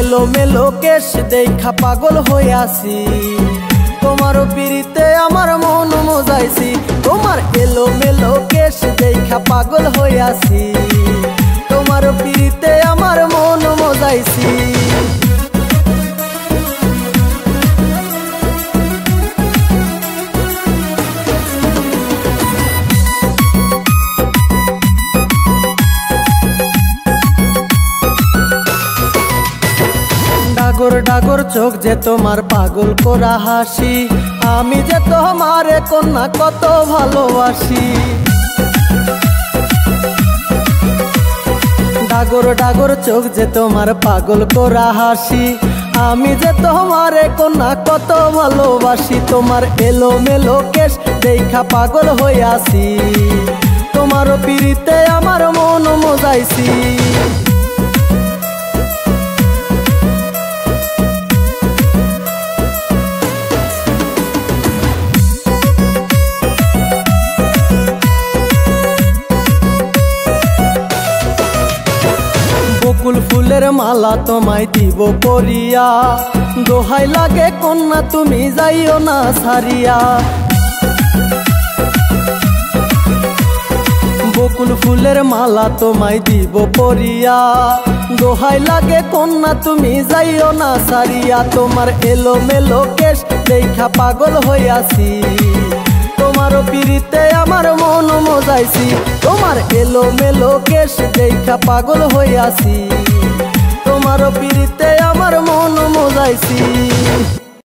এলো মেলো কেশ দেখা পাগল হইয়াছি, তোমার পিড়িতে আমার মন মজাইছি। তোমার এলো মেলো কেশ দেখা পাগল হইয়াছি, তোমার পিড়িতে আমার মন মজাইছি। ডাগর ডাগর চোখ যে তোমার পাগল করা হাসি, আমি যে তোমারে কন্যা কত ভালোবাসি। ডাগর ডাগর চোখ যে তোমার পাগল করা হাসি, আমি যে তোমারে কন্যা কত ভালোবাসি। তোমার এলো মেলো কেশ দেখা পাগল হইয়াছি, তোমার পিড়িতে আমার মন মজাইছি। বকুল ফুলের মালা তোমায় দিব পরিয়া, দোহাই লাগে কন্যা তুমি যাইও না সারিয়া। বকুল ফুলের মালা তোমায় দিব পরিয়া, দোহাই লাগে কন্যা তুমি যাইও না সারিয়া। তোমার এলো মেলো কেশ দেখা পাগল হইয়াছি, তোমার পিড়িতে আমার মন মজাইছি। তোমার এলো মেলো কেশ দেখা পাগল হইয়াছি, তোমার পিড়িতে আমার মন মজাইছি।